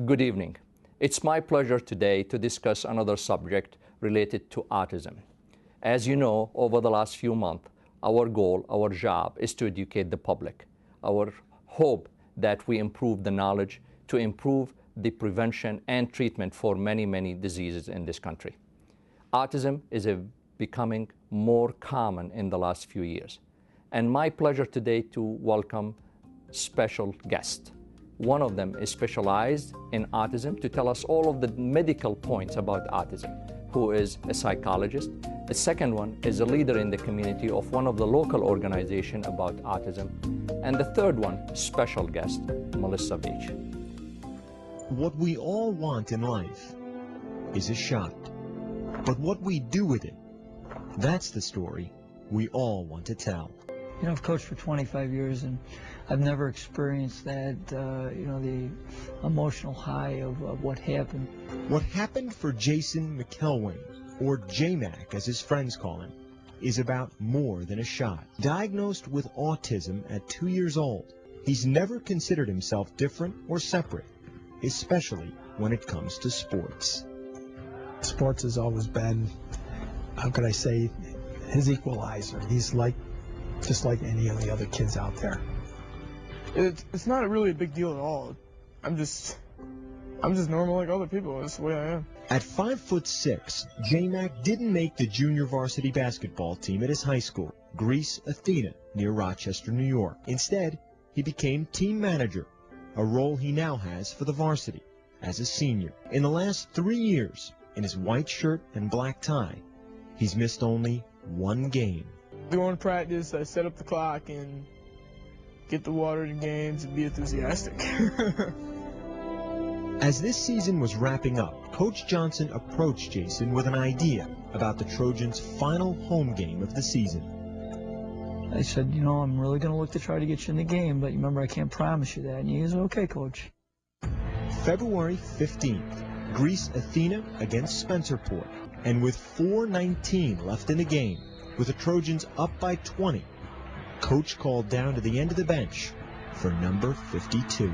Good evening. It's my pleasure today to discuss another subject related to autism. As you know, over the last few months, our goal, our job is to educate the public. Our hope that we improve the knowledge to improve the prevention and treatment for many, many diseases in this country. Autism is becoming more common in the last few years. And my pleasure today to welcome special guests. One of them is specialized in autism to tell us all of the medical points about autism, who is a psychologist. The second one is a leader in the community of one of the local organizations about autism. And the third one, special guest, Melissa Beach. What we all want in life is a shot. But what we do with it, that's the story we all want to tell. You know, I've coached for 25 years, and I've never experienced that, the emotional high of what happened. What happened for Jason McElwain, or J-Mac as his friends call him, is about more than a shot. Diagnosed with autism at 2 years old, he's never considered himself different or separate, especially when it comes to sports. Sports has always been, how could I say, his equalizer. He's just like any of the other kids out there. It's not really a big deal at all. I'm just normal like other people. That's the way I am. At 5'6", J-Mac didn't make the junior varsity basketball team at his high school, Greece Athena, near Rochester, New York. Instead, he became team manager, a role he now has for the varsity as a senior. In the last 3 years, in his white shirt and black tie, he's missed only one game. Going to practice, I set up the clock and get the water in games and be enthusiastic. As this season was wrapping up, Coach Johnson approached Jason with an idea about the Trojans' final home game of the season. I said, I'm really going to look to try to get you in the game, but remember, I can't promise you that. And he said, okay, Coach. February 15th, Greece Athena against Spencerport. And with 4:19 left in the game, with the Trojans up by 20, Coach called down to the end of the bench for number 52.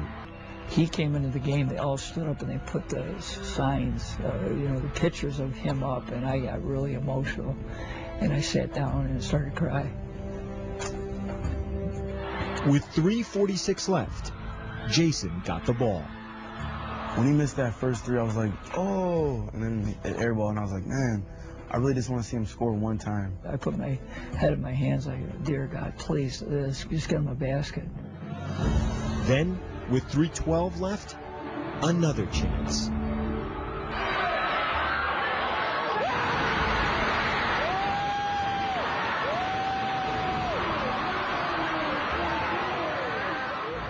He came into the game, they all stood up and they put the signs, the pictures of him up, and I got really emotional. And I sat down and started to cry. With 3:46 left, Jason got the ball. When he missed that first three, I was like, oh, and then an air ball, and I was like, man, I really just want to see him score one time. I put my head in my hands like, dear God, please, just get him a basket. Then, with 3:12 left, another chance.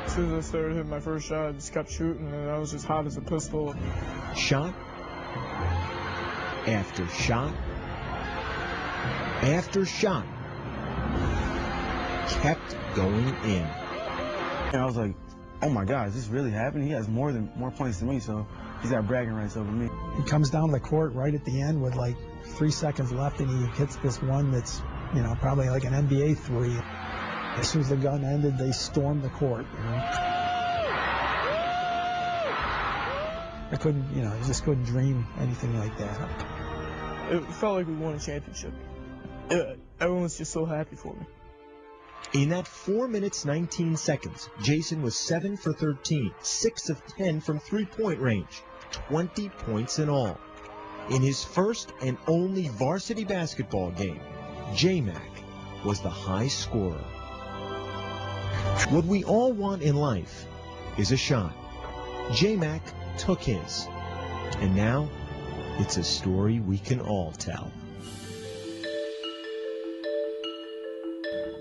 As soon as I started hitting my first shot, I just kept shooting, and I was just hot as a pistol. Shot after shot after shot kept going in. And I was like, oh my God, is this really happening? He has more points than me, so he's got bragging rights over me. He comes down the court right at the end with like 3 seconds left, and he hits this one that's, probably like an NBA three. As soon as the gun ended, they stormed the court. I couldn't, I just couldn't dream anything like that. It felt like we won a championship. Everyone was just so happy for me. In that 4 minutes, 19 seconds, Jason was 7 for 13, 6 of 10 from three-point range, 20 points in all. In his first and only varsity basketball game, J-Mac was the high scorer. What we all want in life is a shot. J-Mac took his, and now it's a story we can all tell.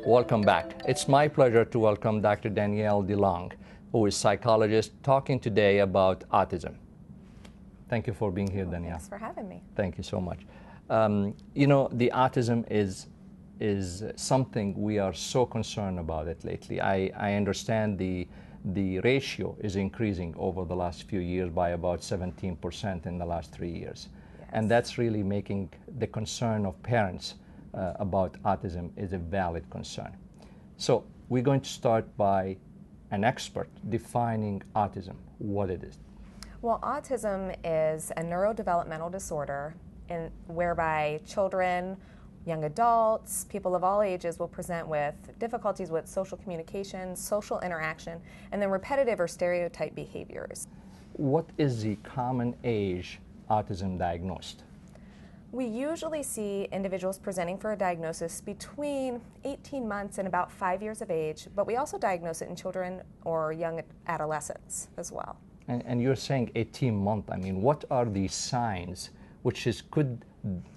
Welcome back. It's my pleasure to welcome Dr. Danielle DeLong, who is a psychologist, talking today about autism. Thank you for being here, Danielle. Thanks for having me. Thank you so much. The autism is something we are so concerned about it lately. I understand the ratio is increasing over the last few years by about 17% in the last 3 years. Yes. And that's really making the concern of parents about autism is a valid concern. So we're going to start by an expert defining autism, what it is. Well, autism is a neurodevelopmental disorder whereby children, young adults, people of all ages will present with difficulties with social communication, social interaction, and then repetitive or stereotype behaviors. What is the common age autism diagnosed? We usually see individuals presenting for a diagnosis between 18 months and about 5 years of age, but we also diagnose it in children or young adolescents as well. And you're saying 18 months. I mean, what are the signs which could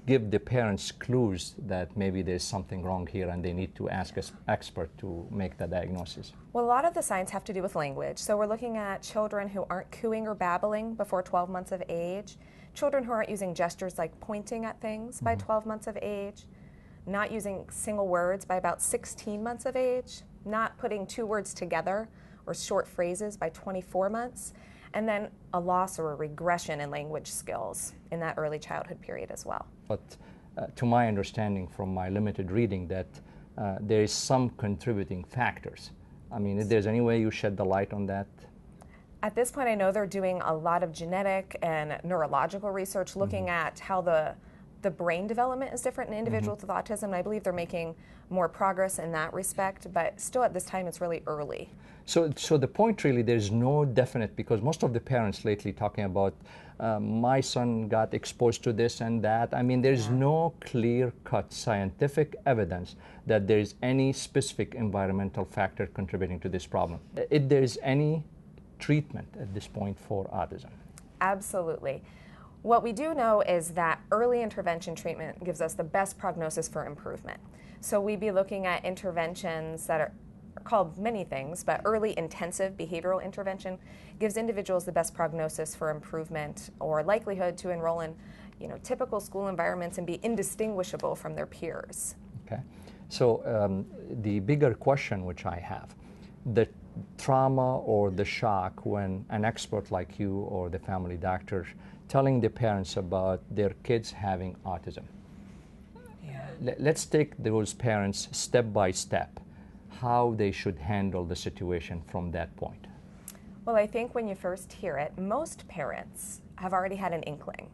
give the parents clues that maybe there's something wrong here and they need to ask an expert to make the diagnosis? Well, a lot of the signs have to do with language. So we're looking at children who aren't cooing or babbling before 12 months of age, children who aren't using gestures like pointing at things by 12 months of age, not using single words by about 16 months of age, not putting two words together or short phrases by 24 months, and then a loss or a regression in language skills in that early childhood period as well. But to my understanding from my limited reading that there is some contributing factors. I mean, if there's any way you shed the light on that? At this point, I know they're doing a lot of genetic and neurological research looking at how the brain development is different in individuals with autism, and I believe they're making more progress in that respect, but still at this time it's really early. So the point really, there's no definite, because most of the parents lately talking about my son got exposed to this and that. I mean, there's no clear-cut scientific evidence that there's any specific environmental factor contributing to this problem. If there's any treatment at this point for autism? Absolutely. What we do know is that early intervention treatment gives us the best prognosis for improvement. So we'd be looking at interventions that are called many things, but early intensive behavioral intervention gives individuals the best prognosis for improvement or likelihood to enroll in, typical school environments and be indistinguishable from their peers. Okay. So the bigger question which I have, the trauma or the shock when an expert like you or the family doctor telling the parents about their kids having autism. Let's take those parents step by step, how they should handle the situation from that point. Well, I think when you first hear it, most parents have already had an inkling.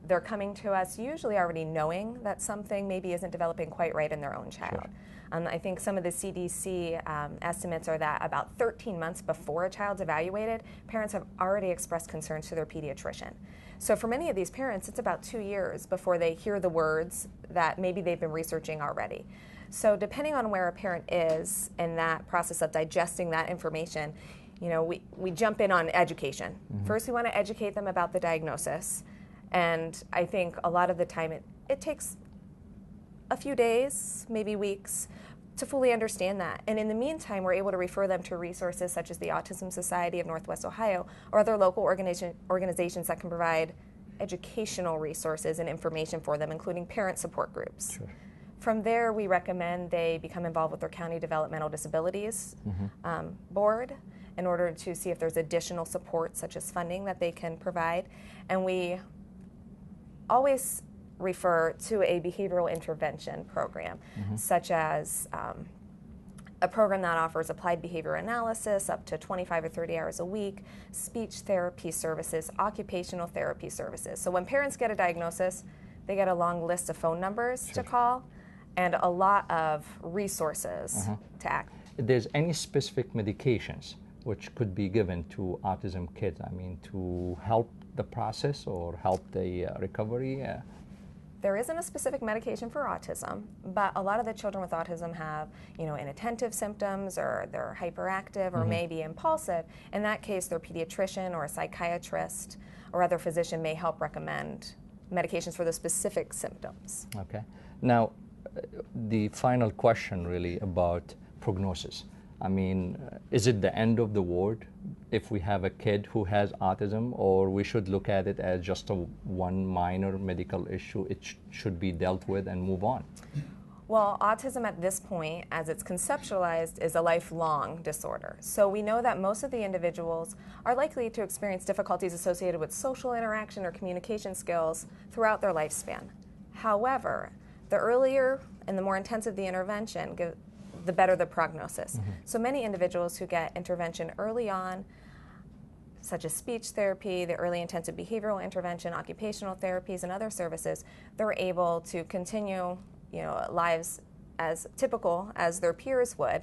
They're coming to us usually already knowing that something maybe isn't developing quite right in their own child. I think some of the CDC estimates are that about 13 months before a child's evaluated, parents have already expressed concerns to their pediatrician. So for many of these parents, it's about 2 years before they hear the words that maybe they've been researching already. So depending on where a parent is in that process of digesting that information, we jump in on education. First, we want to educate them about the diagnosis. And I think a lot of the time it takes a few days, maybe weeks, to fully understand that. And in the meantime, we're able to refer them to resources such as the Autism Society of Northwest Ohio or other local organizations that can provide educational resources and information for them, including parent support groups. From there, we recommend they become involved with their county developmental disabilities board in order to see if there's additional support such as funding that they can provide. And we always refer to a behavioral intervention program, such as a program that offers applied behavior analysis up to 25 or 30 hours a week, speech therapy services, occupational therapy services. So when parents get a diagnosis, they get a long list of phone numbers to call and a lot of resources to act. If there's any specific medications which could be given to autism kids, I mean, to help the process or help the recovery? There isn't a specific medication for autism, but a lot of the children with autism have, inattentive symptoms, or they're hyperactive, or maybe impulsive. In that case, their pediatrician or a psychiatrist or other physician may help recommend medications for the specific symptoms. Okay. Now, the final question really about prognosis. I mean, is it the end of the world if we have a kid who has autism, or we should look at it as just one minor medical issue? It should be dealt with and move on. Well, autism at this point, as it's conceptualized, is a lifelong disorder. So we know that most of the individuals are likely to experience difficulties associated with social interaction or communication skills throughout their lifespan. However, the earlier and the more intensive the intervention, the better the prognosis. So many individuals who get intervention early on such as speech therapy, the early intensive behavioral intervention, occupational therapies, and other services, they're able to continue, lives as typical as their peers would,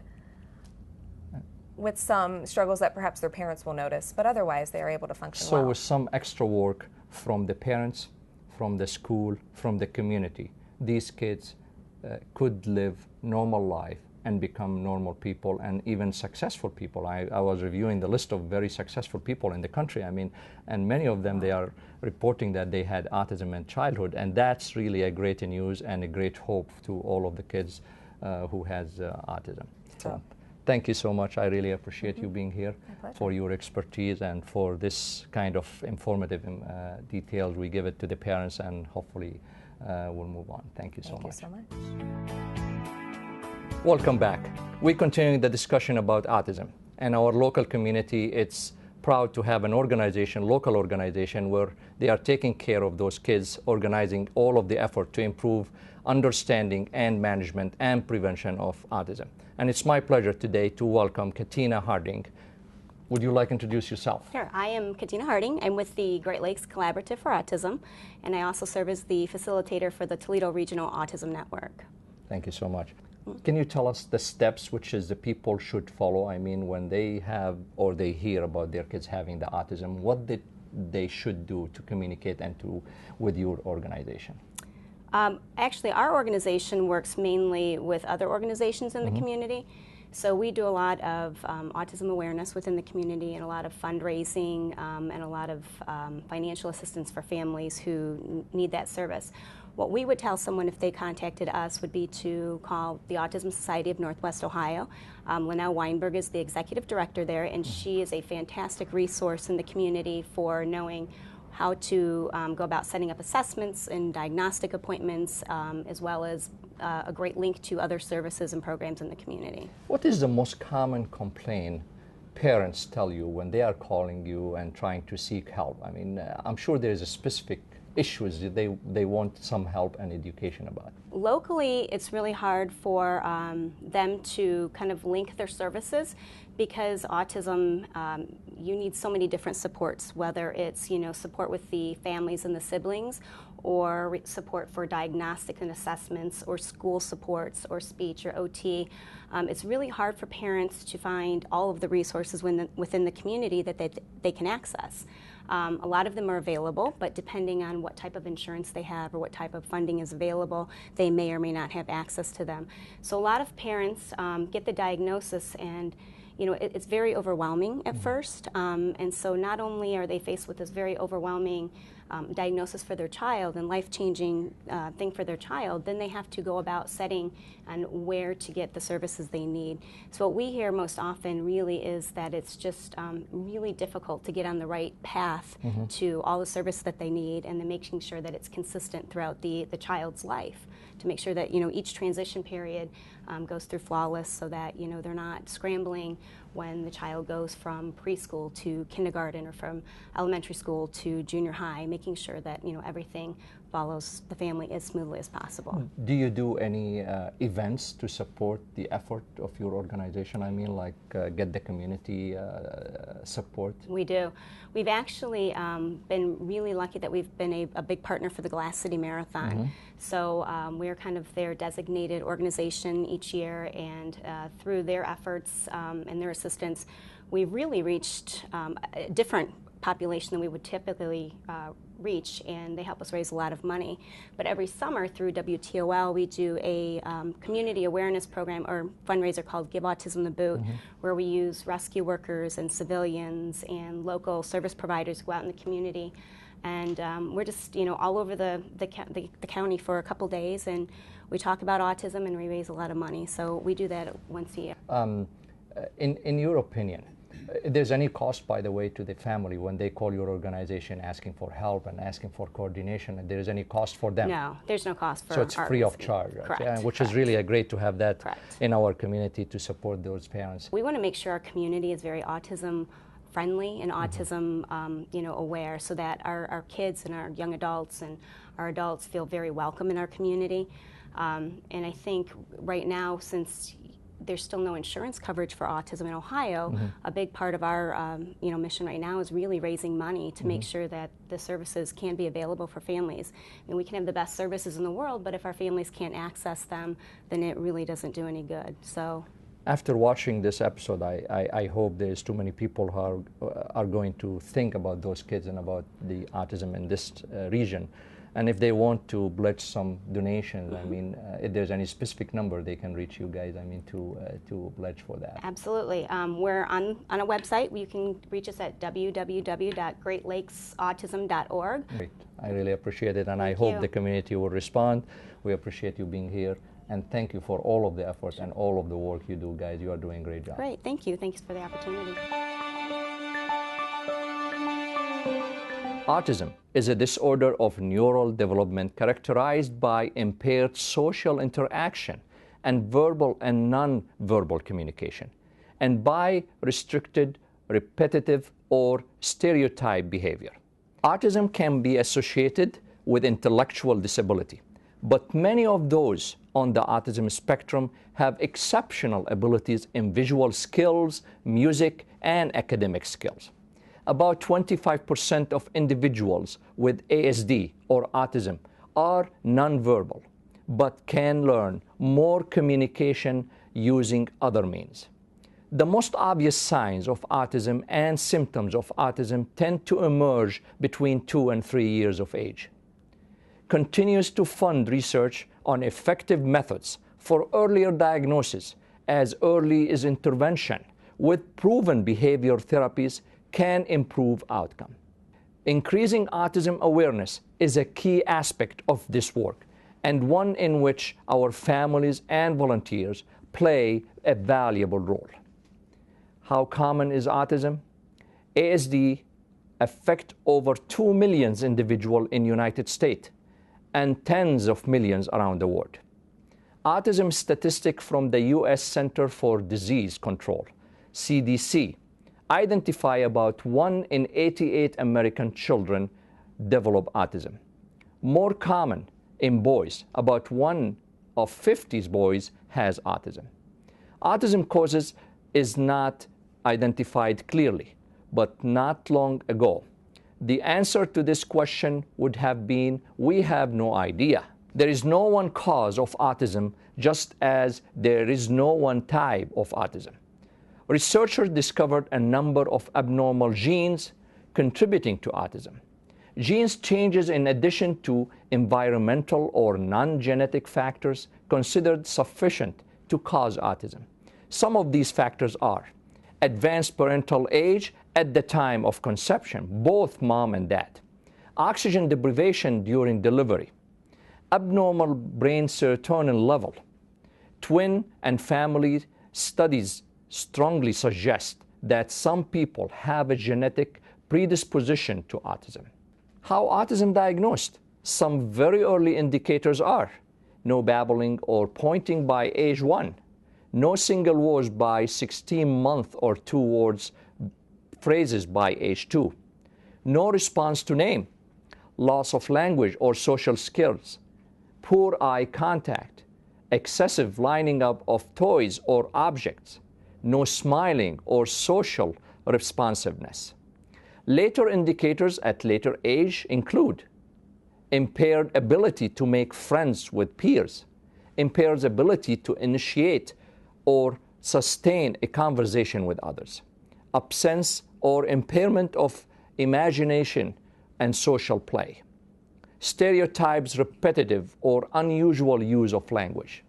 with some struggles that perhaps their parents will notice, but otherwise they are able to function well. So with some extra work from the parents, from the school, from the community, these kids could live normal life and become normal people and even successful people. I was reviewing the list of very successful people in the country. I mean, and many of them, they are reporting that they had autism in childhood, and that's really a great news and a great hope to all of the kids who has autism. So, thank you so much. I really appreciate you being here, for your expertise and for this kind of informative details. We give it to the parents, and hopefully we'll move on. Thank you so much. Thank you so much. Welcome back. We're continuing the discussion about autism. And our local community, it's proud to have an organization, local organization, where they are taking care of those kids, organizing all of the effort to improve understanding and management and prevention of autism. And it's my pleasure today to welcome Katina Harding. Would you like to introduce yourself? Sure. I am Katina Harding. I'm with the Great Lakes Collaborative for Autism, and I also serve as the facilitator for the Toledo Regional Autism Network. Thank you so much. Can you tell us the steps which is the people should follow? I mean, when they have or they hear about their kids having the autism, what they should do to communicate and with your organization? Actually, our organization works mainly with other organizations in the community. So we do a lot of autism awareness within the community, and a lot of fundraising, and a lot of financial assistance for families who need that service. What we would tell someone if they contacted us would be to call the Autism Society of Northwest Ohio. Linnell Weinberg is the executive director there, and she is a fantastic resource in the community for knowing how to go about setting up assessments and diagnostic appointments, as well as a great link to other services and programs in the community. What is the most common complaint parents tell you when they are calling you and trying to seek help? I mean, I'm sure there's a specific issues that they want some help and education about. Locally, it's really hard for them to kind of link their services, because autism, you need so many different supports, whether it's support with the families and the siblings, or support for diagnostic and assessments, or school supports, or speech, or OT. It's really hard for parents to find all of the resources within the community that they can access. A lot of them are available, but depending on what type of insurance they have or what type of funding is available, they may or may not have access to them. So a lot of parents get the diagnosis, and it's very overwhelming at first. And so not only are they faced with this very overwhelming diagnosis for their child and life-changing thing for their child, then they have to go about setting and where to get the services they need. So what we hear most often really is that it's just really difficult to get on the right path to all the service that they need, and then making sure that it's consistent throughout the child's life, to make sure that each transition period goes through flawless, so that they're not scrambling when the child goes from preschool to kindergarten, or from elementary school to junior high, making sure that everything follows the family as smoothly as possible. Do you do any events to support the effort of your organization? I mean, like get the community support? We do. We've actually been really lucky that we've been a big partner for the Glass City Marathon. So we're kind of their designated organization each year, and through their efforts and their assistance, we've really reached a different population than we would typically reach, and they help us raise a lot of money. But every summer through WTOL, we do a community awareness program or fundraiser called Give Autism the Boot, where we use rescue workers and civilians and local service providers who go out in the community. And we're just all over the county for a couple days, and we talk about autism and we raise a lot of money. So we do that once a year. In your opinion, there's any cost, by the way, to the family when they call your organization asking for help and asking for coordination? And there is any cost for them? No, there's no cost for. So it's free of charge, right? Correct. Yeah, which is really great to have that Correct. in our community to support those parents. We want to make sure our community is very autism friendly and autism aware, so that our kids and our young adults and our adults feel very welcome in our community. And I think right now, since there's still no insurance coverage for autism in Ohio. A big part of our mission right now is really raising money to make sure that the services can be available for families. And we can have the best services in the world, but if our families can't access them, then it really doesn't do any good. So. After watching this episode, I hope there's too many people who are going to think about those kids and about the autism in this region. And if they want to pledge some donations, I mean, if there's any specific number they can reach you guys, I mean, to pledge for that. Absolutely. We're on a website. You can reach us at www.greatlakesautism.org. Great. I really appreciate it, and I hope the community will respond. We appreciate you being here. And thank you for all of the efforts and all of the work you do, guys. You are doing a great job. Great, thank you. Thanks for the opportunity. Autism is a disorder of neural development characterized by impaired social interaction and verbal and non-verbal communication, and by restricted, repetitive, or stereotype behavior. Autism can be associated with intellectual disability, but many of those on the autism spectrum have exceptional abilities in visual skills, music, and academic skills. About 25% of individuals with ASD or autism are nonverbal, but can learn more communication using other means. The most obvious signs of autism and symptoms of autism tend to emerge between 2 and 3 years of age. Continues to fund research on effective methods for earlier diagnosis as early as intervention with proven behavior therapies can improve outcome. Increasing autism awareness is a key aspect of this work, and one in which our families and volunteers play a valuable role. How common is autism? ASD affect over 2 million individuals in the United States and tens of millions around the world. Autism statistic from the U.S. Center for Disease Control, CDC, identify about 1 in 88 American children develop autism. More common in boys, about 1 of 50 boys has autism. Autism causes is not identified clearly, but not long ago, the answer to this question would have been, we have no idea. There is no one cause of autism, just as there is no one type of autism. Researchers discovered a number of abnormal genes contributing to autism. Genes changes in addition to environmental or non-genetic factors considered sufficient to cause autism. Some of these factors are advanced parental age at the time of conception, both mom and dad, oxygen deprivation during delivery, abnormal brain serotonin level. Twin and family studies strongly suggest that some people have a genetic predisposition to autism. How autism diagnosed? Some very early indicators are no babbling or pointing by age 1, no single words by 16 months or 2 words phrases by age 2, no response to name, loss of language or social skills, poor eye contact, excessive lining up of toys or objects, no smiling or social responsiveness. Later indicators at later age include impaired ability to make friends with peers, impaired ability to initiate or sustain a conversation with others, absence or impairment of imagination and social play, stereotypes, repetitive or unusual use of language,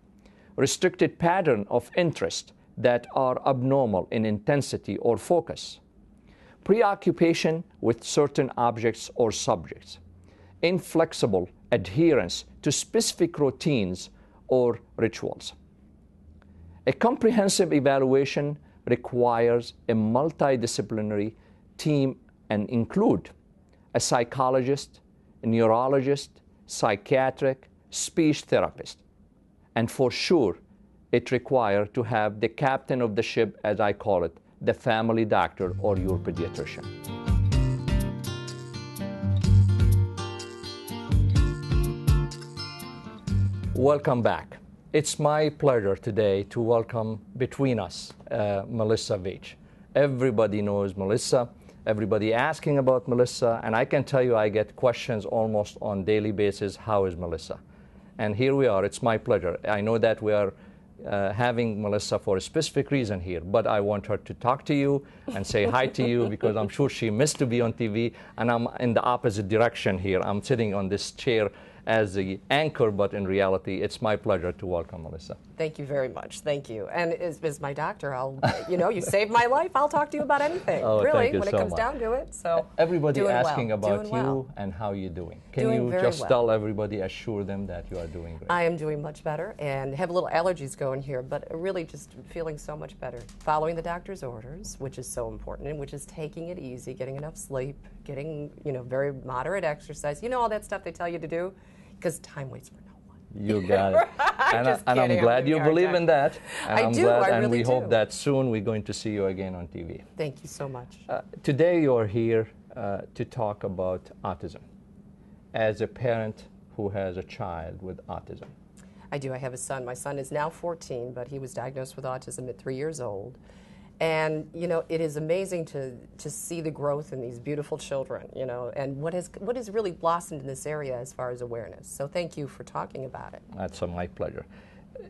restricted pattern of interest that are abnormal in intensity or focus, preoccupation with certain objects or subjects, inflexible adherence to specific routines or rituals. A comprehensive evaluation requires a multidisciplinary team and include a psychologist, a neurologist, psychiatric, speech therapist. And for sure, it requires to have the captain of the ship, as I call it, the family doctor or your pediatrician. Welcome back. It's my pleasure today to welcome between us Melissa Veitch. Everybody knows Melissa. Everybody asking about Melissa, and I can tell you I get questions almost on daily basis, how is Melissa? And here we are, it's my pleasure. I know that we are having Melissa for a specific reason here, but I want her to talk to you and say hi to you because I'm sure she missed to be on TV, and I'm in the opposite direction here. I'm sitting on this chair as the anchor, but in reality, it's my pleasure to welcome Melissa. Thank you very much. Thank you. And as my doctor, I'll, you saved my life. I'll talk to you about anything, really, when it comes down to it. So everybody asking about you and how you're doing. Can you just tell everybody, assure them that you are doing great? I am doing much better and have a little allergies going here, but really just feeling so much better. Following the doctor's orders, which is so important, and which is taking it easy, getting enough sleep, getting, very moderate exercise. All that stuff they tell you to do, because time waits for no one. You got it. And I'm glad you believe in that. And I do, I really and we do. hope that soon we're going to see you again on TV. Thank you so much. Today you're here to talk about autism. As a parent who has a child with autism. I do. I have a son. My son is now 14, but he was diagnosed with autism at 3 years old. And, it is amazing to see the growth in these beautiful children, and what has really blossomed in this area as far as awareness. So thank you for talking about it. That's my pleasure.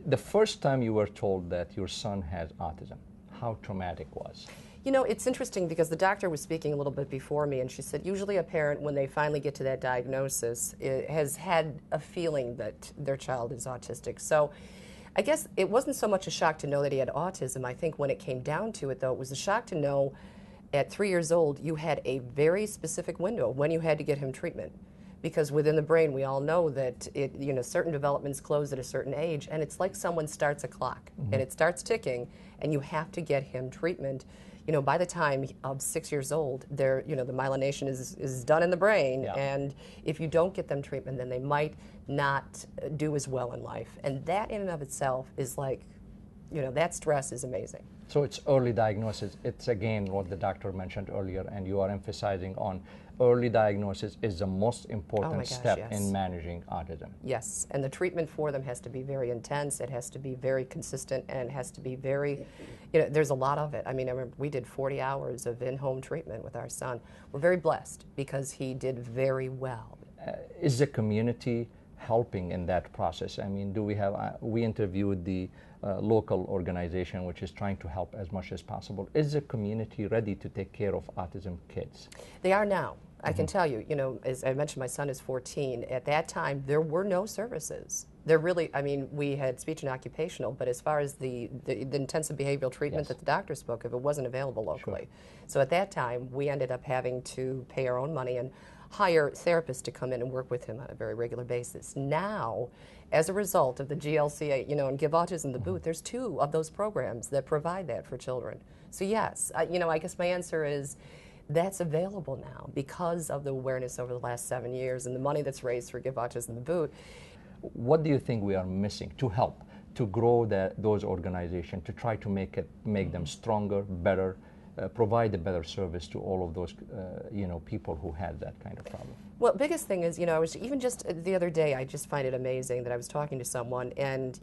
The first time you were told that your son has autism, how traumatic was? It's interesting because the doctor was speaking a little bit before me, and she said usually a parent, when they finally get to that diagnosis, has had a feeling that their child is autistic. So I guess it wasn't so much a shock to know that he had autism. I think when it came down to it, though, it was a shock to know at 3 years old you had a very specific window when you had to get him treatment. Because within the brain, we all know that certain developments close at a certain age, and it's like someone starts a clock, and it starts ticking, and you have to get him treatment. By the time of 6 years old, the myelination is done in the brain, and if you don't get them treatment, then they might not do as well in life. And that in and of itself is like, that stress is amazing. So it's early diagnosis. It's again what the doctor mentioned earlier, and you are emphasizing on early diagnosis is the most important step in managing autism. Yes, and the treatment for them has to be very intense, it has to be very consistent, and it has to be very, there's a lot of it. I mean, I remember we did 40 hours of in-home treatment with our son. We're very blessed because he did very well. Is the community helping in that process? I mean, do we have, we interviewed the local organization which is trying to help as much as possible. Is the community ready to take care of autism kids? They are now. I can tell you, as I mentioned, my son is 14. At that time, there were no services. There really, we had speech and occupational, but as far as the intensive behavioral treatment that the doctor spoke of, it wasn't available locally. So at that time, we ended up having to pay our own money and hire therapists to come in and work with him on a very regular basis. Now, as a result of the GLCA, and Give Autism the Boot, there's 2 of those programs that provide that for children. So yes, I guess my answer is that's available now because of the awareness over the last 7 years and the money that's raised for Give Autism the Boot. What do you think we are missing to help, to grow those organizations, to try to make them stronger, better, provide a better service to all of those, people who had that kind of problem? Well, biggest thing is, I was even just the other day, I just find it amazing that I was talking to someone, and,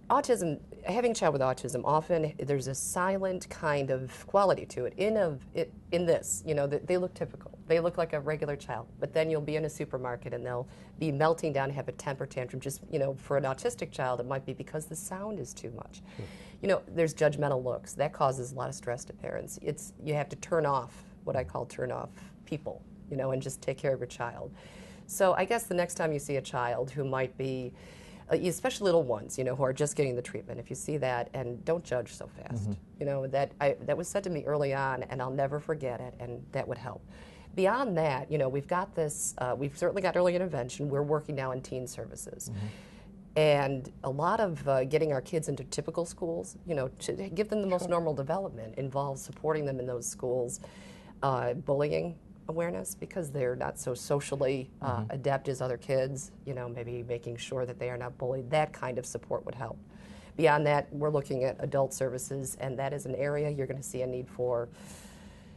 autism, having a child with autism, often there's a silent kind of quality to it. In this, they look typical. They look like a regular child, but then you'll be in a supermarket and they'll be melting down, have a temper tantrum. Just, for an autistic child, it might be because the sound is too much. There's judgmental looks. That causes a lot of stress to parents. You have to turn off, what I call turn off people, and just take care of your child. So I guess the next time you see a child who might be, especially little ones, who are just getting the treatment, if you see that, and don't judge so fast. That was said to me early on, and I'll never forget it, and that would help. Beyond that, we've got this, we've certainly got early intervention. We're working now in teen services. And a lot of getting our kids into typical schools, to give them the most normal development involves supporting them in those schools, bullying awareness because they're not so socially adept as other kids, maybe making sure that they are not bullied. That kind of support would help. Beyond that, we're looking at adult services, and that is an area you're going to see a need for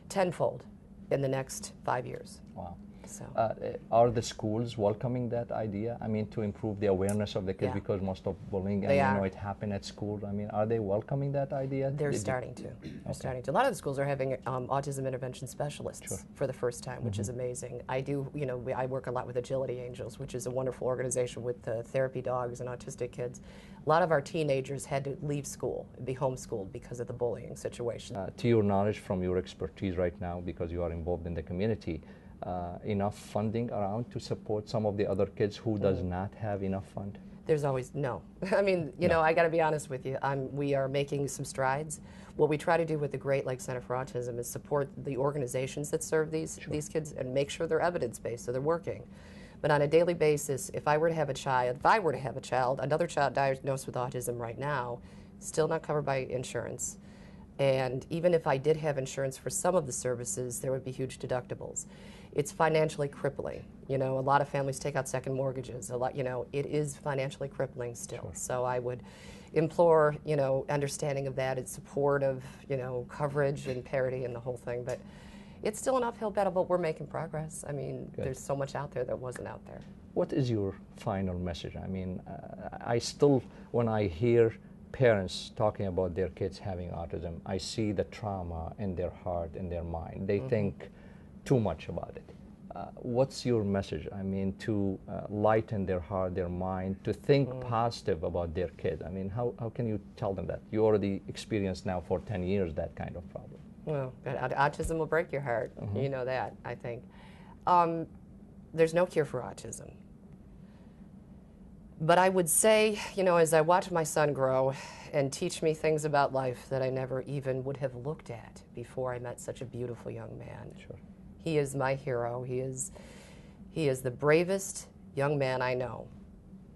tenfold in the next 5 years. Wow. So. Are the schools welcoming that idea? I mean, to improve the awareness of the kids, Yeah. because most of bullying, They and are. it happened at school. I mean, are they welcoming that idea? They're starting to. They're starting to. A lot of the schools are having autism intervention specialists for the first time, which is amazing. I do, I work a lot with Agility Angels, which is a wonderful organization with therapy dogs and autistic kids. A lot of our teenagers had to leave school, be homeschooled because of the bullying situation. To your knowledge, from your expertise right now, because you are involved in the community, enough funding around to support some of the other kids who does not have enough fund? There's always no. I mean, you know, I got to be honest with you. We are making some strides. What we try to do with the Great Lakes Center for Autism is support the organizations that serve these kids and make sure they're evidence-based, so they're working. But on a daily basis, if I were to have a child, another child diagnosed with autism right now, still not covered by insurance. And even if I did have insurance for some of the services, there would be huge deductibles. It's financially crippling. You know, a lot of families take out second mortgages. It is financially crippling still. So I would implore, understanding of that and support of, coverage and parity and the whole thing. But it's still an uphill battle, but we're making progress. I mean, there's so much out there that wasn't out there. What is your final message? I mean, I still, when I hear parents talking about their kids having autism, I see the trauma in their heart, in their mind. They think too much about it. What's your message? I mean, to lighten their heart, their mind, to think positive about their kid. I mean, how can you tell them that? You already experienced now for 10 years that kind of problem. Well, autism will break your heart. You know that, I think. There's no cure for autism. But I would say, as I watch my son grow and teach me things about life that I never even would have looked at before I met such a beautiful young man. Sure. He is my hero. He is the bravest young man I know.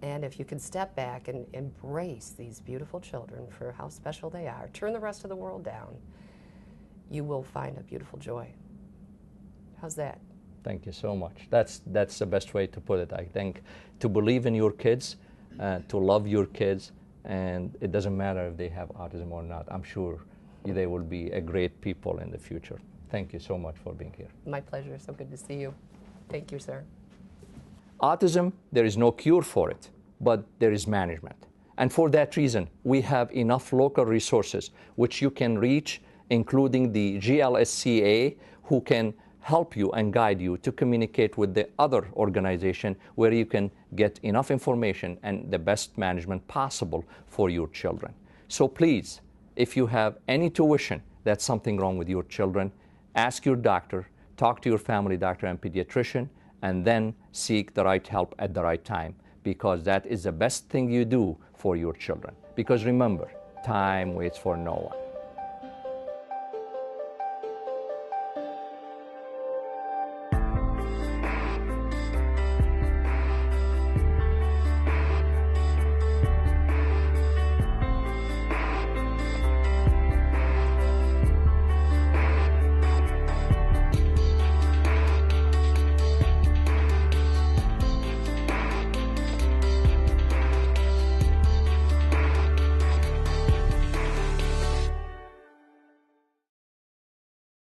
And if you can step back and embrace these beautiful children for how special they are, turn the rest of the world down, you will find a beautiful joy. How's that? Thank you so much. That's the best way to put it, I think. To believe in your kids, to love your kids, and it doesn't matter if they have autism or not. I'm sure they will be a great people in the future. Thank you so much for being here. My pleasure. So good to see you. Thank you, sir. Autism, there is no cure for it, but there is management. And for that reason, we have enough local resources which you can reach, including the GLSCA, who can help you and guide you to communicate with the other organization where you can get enough information and the best management possible for your children. So please, if you have any tuition that's something wrong with your children, ask your doctor, talk to your family doctor and pediatrician, and then seek the right help at the right time, because that is the best thing you do for your children. Because remember, time waits for no one.